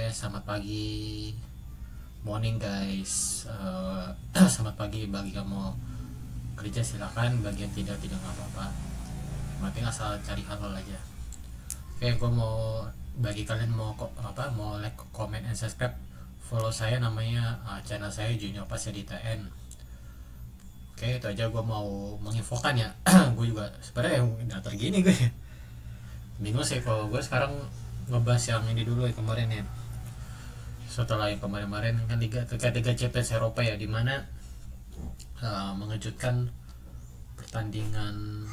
selamat pagi, morning guys. Selamat pagi bagi kamu kerja silakan, bagi yang tidak nggak apa-apa. Berarti asal cari halal aja. Oke, gue mau bagi kalian mau like, comment, and subscribe. Follow saya namanya channel saya Junior Pasya di TN. Oke, itu aja gue mau menginfokan ya. Gue juga sebenarnya udah tergini gue. Bingung sih kalau gue sekarang ngebahas yang ini dulu ya kemarin ya. Setelah yang kemarin-kemarin kan terkait Liga Champions Eropa ya, dimana mengejutkan pertandingan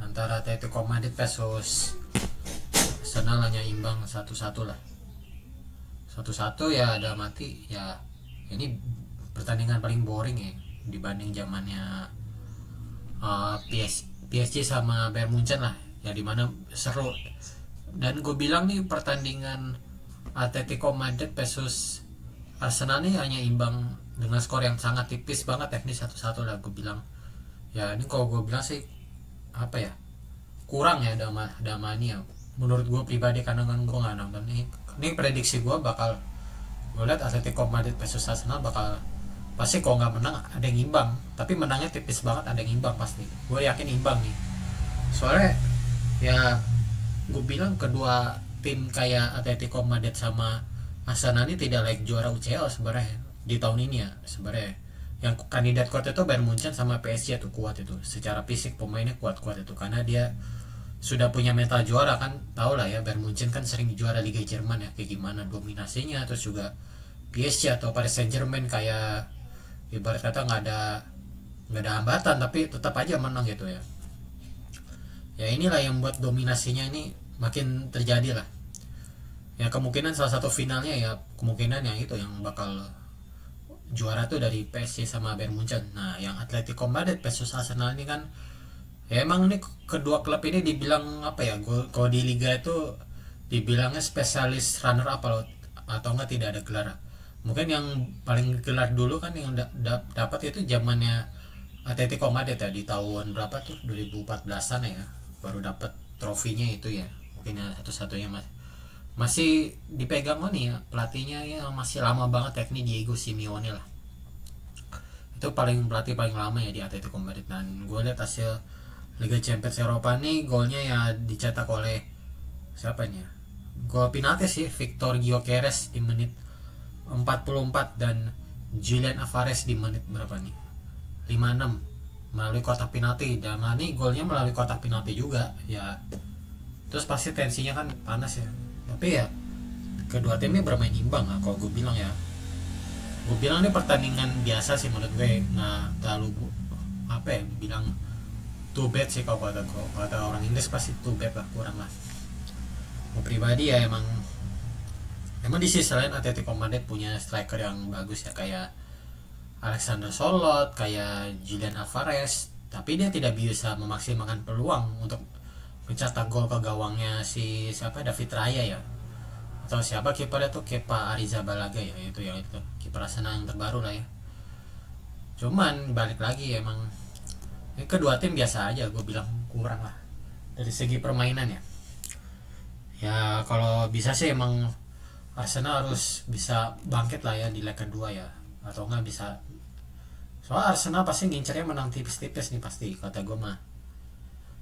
antara Atletico Madrid versus Arsenal hanya imbang 1-1 lah. 1-1 ya, ada mati ya. Ini pertandingan paling boring ya dibanding zamannya PSG sama Bayern Munchen lah ya, dimana seru. Dan gue bilang nih pertandingan Atletico Madrid versus Arsenal nih hanya imbang dengan skor yang sangat tipis banget, teknis 1-1 lah gue bilang. Ya ini kalau gue bilang sih apa ya, kurang ya Damani ya menurut gue pribadi, karena kan gue nggak nonton nih. Ini prediksi gue bakal, gue lihat Atletico Madrid versus Arsenal bakal pasti kalau nggak menang ada yang imbang, tapi menangnya tipis banget, ada yang imbang pasti. Gue yakin imbang nih, soalnya ya gue bilang kedua tim kayak Atletico Madrid sama Arsenal ini tidak layak juara UCL sebenarnya di tahun ini ya. Sebenarnya yang kandidat kuat itu Bayern Munchen sama PSG tuh, kuat itu secara fisik, pemainnya kuat-kuat itu, karena dia sudah punya mental juara kan. Tau lah ya, Bayern Munchen kan sering juara Liga Jerman ya, kayak gimana dominasinya. Terus juga PSG atau Paris Saint Germain kayak ibarat kata nggak ada hambatan tapi tetap aja menang gitu ya. Ya inilah yang buat dominasinya ini makin terjadi lah ya. Kemungkinan salah satu finalnya ya, kemungkinan yang itu yang bakal juara tuh dari PSG sama Bayern Munchen. Nah yang Atletico Madrid versus Arsenal ini kan ya emang nih kedua klub ini dibilang apa ya, kalau di liga itu dibilangnya spesialis runner up atau enggak tidak ada gelar. Mungkin yang paling gelar dulu kan yang dapat itu zamannya Atletico Madrid ya, di tahun berapa tuh, 2014an ya, baru dapat trofinya itu ya. Mungkin ya satu-satunya masih dipegang nih ya pelatihnya ya, masih lama banget teknik Diego Simeone lah. Itu pelatih paling lama ya di Atletico Madrid. Dan gue lihat hasil Liga Champions Eropa nih, golnya ya dicetak oleh siapa nih ya? Gol penalti sih, Victor Gyökeres di menit 44 dan Julian Alvarez di menit berapa nih? 56 melalui kotak penalti. Dan ini golnya melalui kotak penalti juga ya. Terus pasti tensinya kan panas ya. Tapi ya kedua tim ini bermain imbang lah kalau gue bilang ya. Gue bilang ini pertandingan biasa sih menurut gue, nggak terlalu apa ya, bilang too bad sih. Kalau kata orang Inggris pasti too bad lah, kurang lah. Gue pribadi ya emang di sisi lain Atletico Madrid punya striker yang bagus ya, kayak Alexander Sørloth, kayak Julian Alvarez, tapi dia tidak bisa memaksimalkan peluang untuk mencetak gol ke gawangnya si siapa, David Raya ya, atau siapa kipernya tuh, Kepa Arrizabalaga ya, itu ya, itu kiper Arsenal yang terbaru lah ya. Cuman balik lagi emang kedua tim biasa aja, gue bilang kurang lah dari segi permainan ya. Ya kalau bisa sih emang Arsenal harus bisa bangkit lah ya di leg kedua ya, atau enggak bisa, soalnya Arsenal pasti ngincernya menang tipis-tipis nih pasti kata gue mah.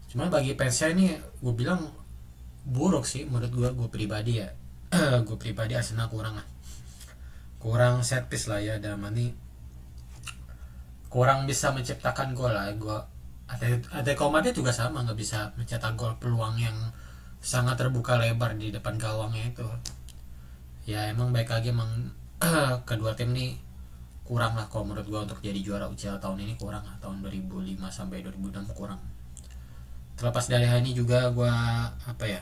Cuman bagi fansnya ini gue bilang buruk sih menurut gue pribadi ya. Gue pribadi Arsenal kurang set piece lah ya, dalam ini kurang bisa menciptakan gol lah. Atletico Madrid juga sama, nggak bisa mencetak gol, peluang yang sangat terbuka lebar di depan gawangnya itu. Ya emang baik lagi emang kedua tim nih kurang lah kalau menurut gue untuk jadi juara UCL tahun ini, kurang lah. Tahun 2005 sampai 2006 kurang. Terlepas dari hal ini juga gue apa ya,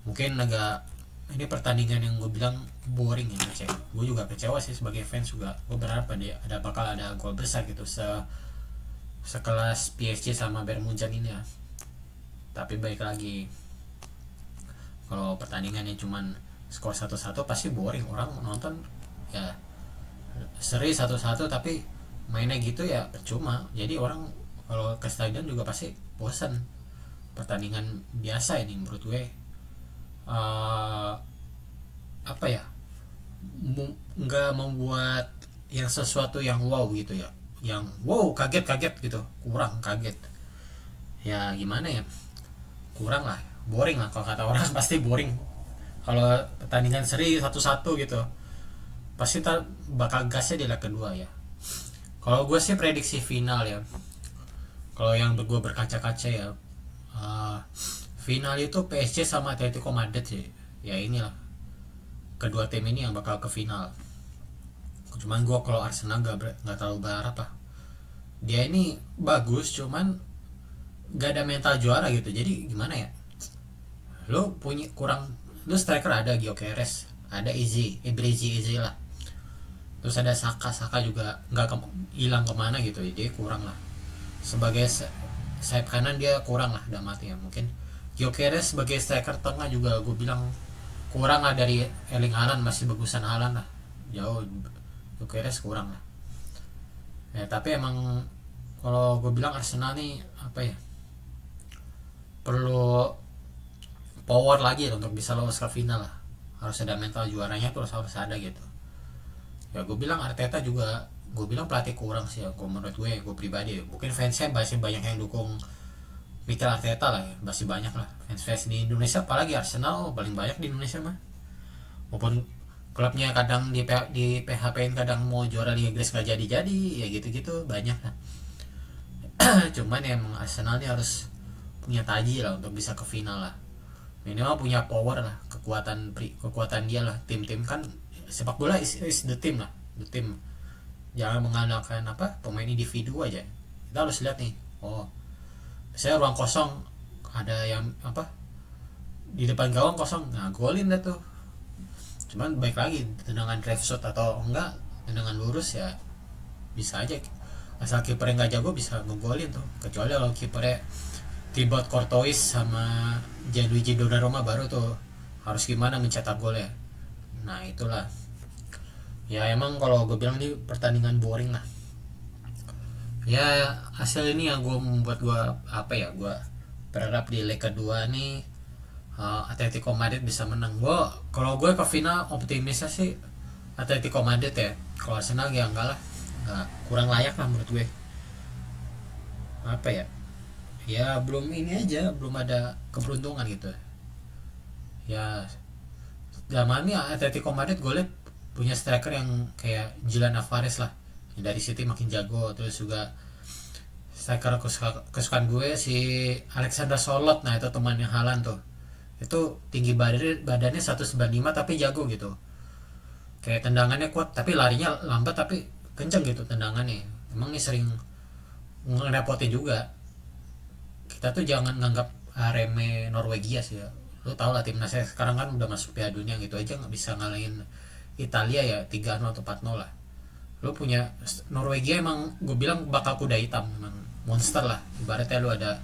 mungkin agak ini pertandingan yang gue bilang boring ya, kecewa. Gue juga kecewa sih sebagai fans juga. Gue berharap bakal ada gol besar gitu, sekelas PSG sama Bayern Munchen ini ya. Tapi baik lagi, kalau pertandingannya cuman skor 1-1 pasti boring, orang nonton ya. Seri 1-1 tapi mainnya gitu ya percuma. Jadi orang kalau ke stadion juga pasti bosan. Pertandingan biasa ini menurut gue apa ya, nggak membuat yang sesuatu yang wow gitu ya, yang wow kaget-kaget gitu, kurang kaget ya, gimana ya, kurang lah, boring lah kalau kata orang pasti boring kalau pertandingan seri satu-satu gitu, pasti bakal gasnya di leg kedua ya. Kalau gue sih prediksi final ya, kalau yang gue berkaca-kaca ya, uh, final itu PSG sama Atletico Madrid sih ya, inilah kedua tim ini yang bakal ke final. Cuman gue kalau Arsenal nggak terlalu berharap lah, dia ini bagus cuman gak ada mental juara gitu, jadi gimana ya, lo punya kurang, lo striker ada Gyökeres, ada Eberechi lah, terus ada Saka juga nggak hilang kemana gitu, dia kurang lah sebagai sayap kanan, dia kurang lah damatnya. Mungkin Gyökeres sebagai striker tengah juga gue bilang kurang lah dari Erling Haaland, masih bagusan Haaland lah jauh, Gyökeres kurang lah ya. Tapi emang kalau gue bilang Arsenal nih apa ya, perlu power lagi untuk bisa lolos ke final lah, harus ada mental juaranya terus harus ada gitu ya. Gue bilang Arteta juga, gue bilang pelatih kurang sih ya, menurut gue pribadi ya. Mungkin fansnya masih banyak yang dukung Mikel Arteta lah ya, masih banyak lah fans di Indonesia, apalagi Arsenal paling banyak di Indonesia mah, walaupun klubnya kadang di PHP-in, kadang mau juara Liga Inggris gak jadi ya, gitu-gitu banyak lah. Cuman ya emang Arsenal ini harus punya taji lah untuk bisa ke final lah, minimal punya power lah, kekuatan dia lah, tim-tim kan sepak bola is the team lah, the team, jangan mengandalkan apa pemain individu aja. Kita harus lihat nih, oh saya ruang kosong, ada yang apa di depan gawang kosong, nah golin dah tuh. Cuman baik lagi tendangan drive shot atau enggak tendangan lurus ya bisa aja, asal kipernya nggak jago bisa ngegolin tuh, kecuali kalau kipernya Thibaut Courtois sama Gianluigi Donnarumma baru tuh harus gimana mencetak gol ya. Nah itulah ya, emang kalau gue bilang ini pertandingan boring lah ya. Hasil ini yang gue membuat gue apa ya, gue berharap di leg kedua nih Atletico Madrid bisa menang. Kalau gue ke final optimisnya sih Atletico Madrid ya. Kalau Arsenal ya enggak lah, enggak, kurang layak lah menurut gue. Apa ya, ya belum ini aja, belum ada keberuntungan gitu ya. Zamannya Atletico Madrid gue liat punya striker yang kayak Julian Alvarez lah, yang dari City makin jago. Terus juga striker kesukaan gue si Alexander Sørloth, nah itu temannya Haaland tuh, itu tinggi badannya 195 tapi jago gitu, kayak tendangannya kuat tapi larinya lambat tapi kenceng gitu tendangannya. Emang ini sering ngerepotin juga. Kita tuh jangan nganggap remeh Norwegia sih ya, lu tau lah timnasnya sekarang kan udah masuk Piala Dunia, gitu aja nggak bisa ngalahin Italia ya 3-0 atau 4-0 lah. Lu punya Norwegia emang gue bilang bakal kuda hitam, emang monster lah ibaratnya. Lu ada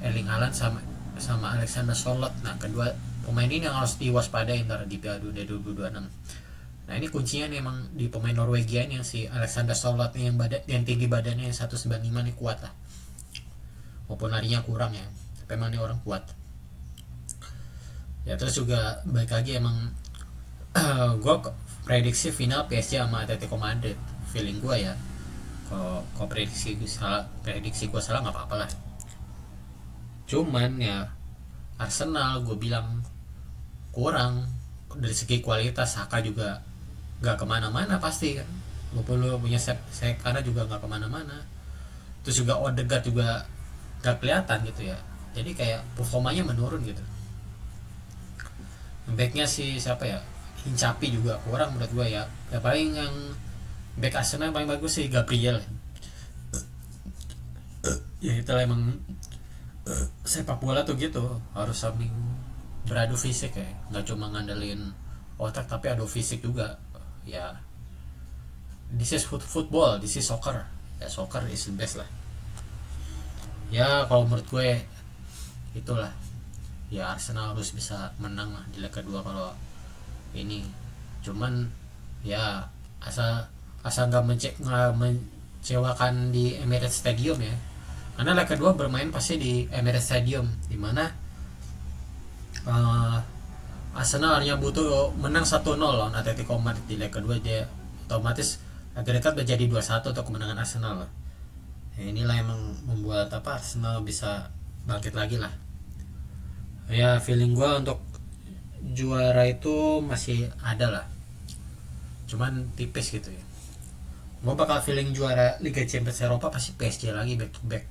Erling Haaland sama Alexander Sørloth, nah kedua pemain ini yang harus diwaspadai ntar di Piala Dunia 2026. Nah ini kuncinya nih emang di pemain Norwegia ini, yang si Alexander Sørloth nih yang tinggi badannya 195 nih, kuat lah walaupun larinya kurang ya, tapi emang ini orang kuat ya. Terus juga baik lagi emang gue prediksi final PSG sama Atletico Madrid, feeling gue ya. Kalau prediksi gue salah nggak apa-apa lah. Cuman ya Arsenal gue bilang kurang dari segi kualitas. Saka juga nggak kemana-mana pasti kan, walaupun lo punya saya karena juga nggak kemana-mana. Terus juga Odegaard juga gak kelihatan gitu ya, jadi kayak performanya menurun gitu. Backnya si siapa ya, Hincapi juga kurang menurut gue ya. Ya paling yang back Arsenal paling bagus sih Gabriel ya. Itulah emang sepak bola tuh gitu, harus saling beradu fisik ya, nggak cuma ngandelin otak tapi adu fisik juga ya. This is football, this is soccer ya, soccer is the best lah ya. Kalau menurut gue itulah ya, Arsenal harus bisa menang lah di leg kedua kalau ini. Cuman ya asal nggak mengecewakan di Emirates Stadium ya, karena leg kedua bermain pasti di Emirates Stadium, dimana Arsenal hanya butuh menang 1-0 lawan Atletico Madrid di leg kedua, dia otomatis agak dekat menjadi 2-1 untuk kemenangan Arsenal. Ya, inilah yang membuat Arsenal bisa bangkit lagi lah. Ya feeling gue untuk juara itu masih ada lah, cuman tipis gitu ya. Gue bakal feeling juara Liga Champions Eropa pasti PSG lagi back to back,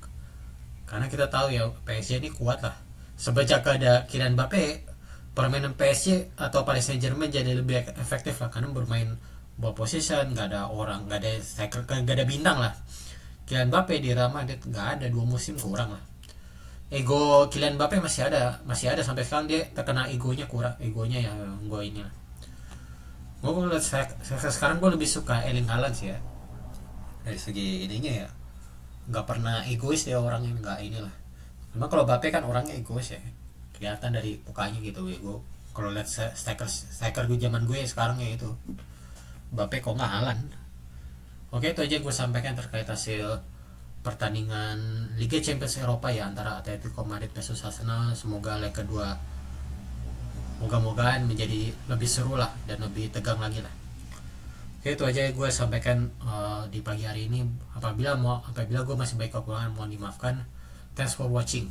karena kita tahu ya PSG ini kuat lah. Sejak ada Kylian Mbappe, permainan PSG atau Paris Saint-Germain jadi lebih efektif lah, karena bermain ball position, nggak ada orang, nggak ada striker, nggak ada bintang lah. Kylian Mbappe di Real Madrid nggak ada, 2 musim kurang lah. Ego Kylian Mbappe masih ada sampai sekarang, dia terkena egonya kurang, egonya ya gue ini lah. Gue ngeliat sekarang gue lebih suka Erling Haaland sih ya, dari segi ininya ya, nggak pernah egois dia orangnya, nggak inilah. Memang kalau Mbappe kan orangnya egois ya, kelihatan dari mukanya gitu ya. Gue kalau lihat striker gue zaman gue sekarang ya itu Mbappe kok nggak Haaland. Oke, itu aja gue sampaikan terkait hasil pertandingan Liga Champions Eropa ya antara Atletico Madrid versus Arsenal. Semoga leg kedua moga-mogaan menjadi lebih seru lah dan lebih tegang lagi lah. Oke, itu aja gue sampaikan di pagi hari ini. Apabila gue masih baik kekurangan mohon dimaafkan. Thanks for watching.